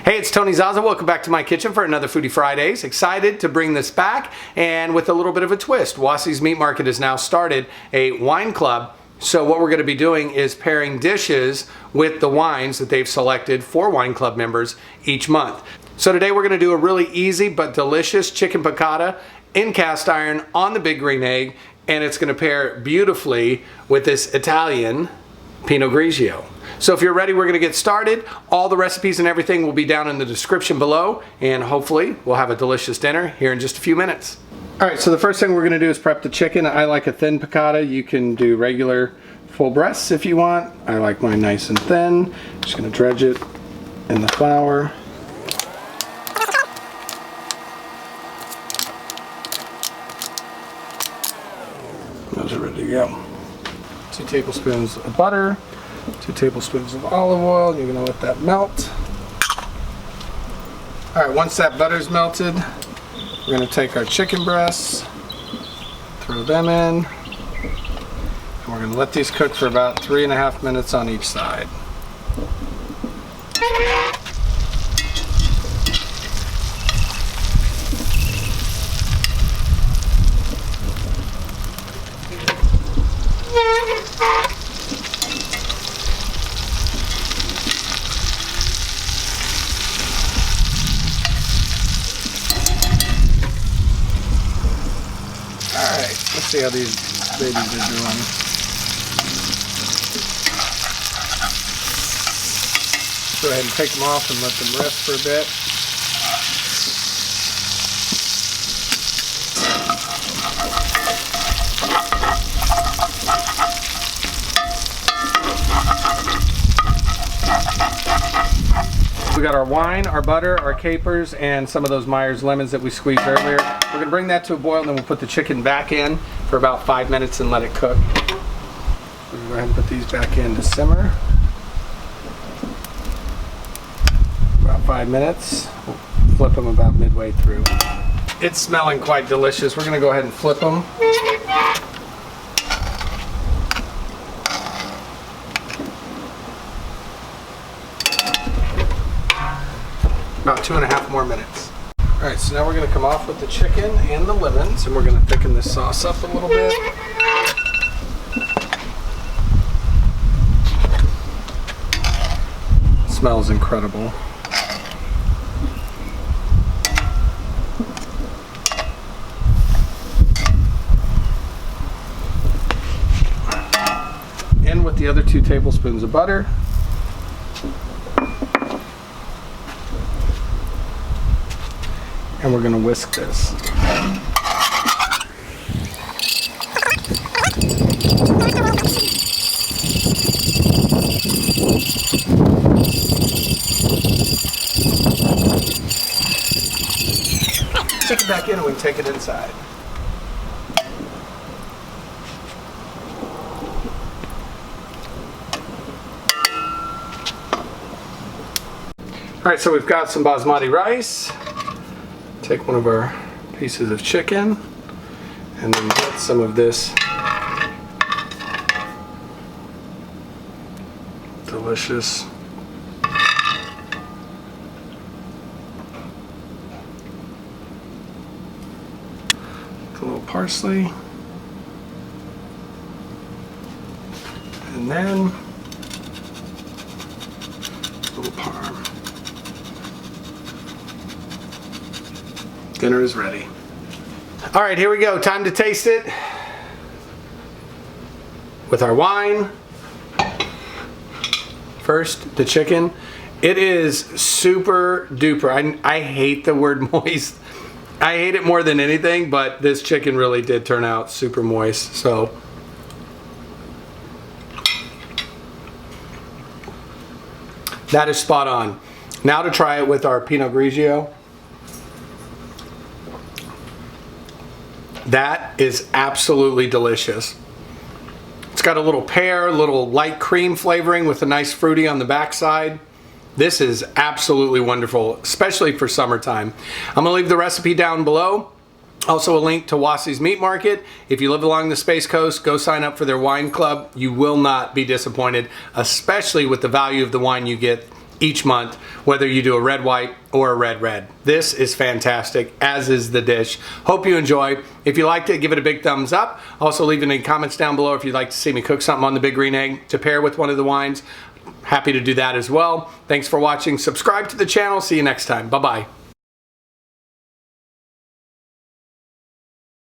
Hey, it's Tony Zaza. Welcome back to my kitchen for another Foodie Fridays. Excited to bring this back, and with a little bit of a twist. Wassi's Meat Market has now started a wine club. So what we're going to be doing is pairing dishes with the wines that they've selected for wine club members each month. So today we're going to do a really easy but delicious chicken piccata in cast iron on the big green egg, and it's going to pair beautifully with this Italian Pinot Grigio. So if you're ready, we're going to get started. All the recipes and everything will be down in the description below, and hopefully we'll have a delicious dinner here in just a few minutes. All right, so the first thing we're going to do is prep the chicken. I like a thin piccata. You can do regular full breasts if you want. I like mine nice and thin. Just going to dredge it in the flour. Those are ready to go. 2 tablespoons of butter. 2 tablespoons of olive oil. You're going to let that melt. Alright, once that butter's melted, we're going to take our chicken breasts, throw them in, and we're going to let these cook for about 3.5 minutes on each side. Let's see how these babies are doing. Go ahead and take them off and let them rest for a bit. We got our wine, our butter, our capers, and some of those Meyer's lemons that we squeezed earlier. We're going to bring that to a boil, and then we'll put the chicken back in for about 5 minutes and let it cook. We're going to go ahead and put these back in to simmer. About 5 minutes. We'll flip them about midway through. It's smelling quite delicious. We're going to go ahead and flip them. About 2.5 more minutes. Alright, so now we're going to come off with the chicken and the lemons, and we're going to thicken this sauce up a little bit. It smells incredible. In with the other 2 tablespoons of butter. And we're going to whisk this. Stick it back in and we take it inside. Alright, so we've got some basmati rice. Take one of our pieces of chicken and then get some of this delicious a little parsley, and then a little parm. Dinner is ready. All right, here we go. Time to taste it with our wine. First, the chicken. It is super duper. I hate the word moist. I hate it more than anything, but this chicken really did turn out super moist. So that is spot on. Now to try it with our Pinot Grigio. That is absolutely delicious. It's got a little pear, little light cream flavoring with a nice fruity on the backside. This is absolutely wonderful, especially for summertime. I'm gonna leave the recipe down below. Also a link to Wassi's Meat Market. If you live along the Space Coast, go sign up for their wine club. You will not be disappointed, especially with the value of the wine you get each month, whether you do a red white or a red red. This is fantastic, as is the dish. Hope you enjoy. If you liked it, give it a big thumbs up. Also leave any comments down below if you'd like to see me cook something on the Big Green Egg to pair with one of the wines. Happy to do that as well. Thanks for watching. Subscribe to the channel. See you next time. Bye-bye.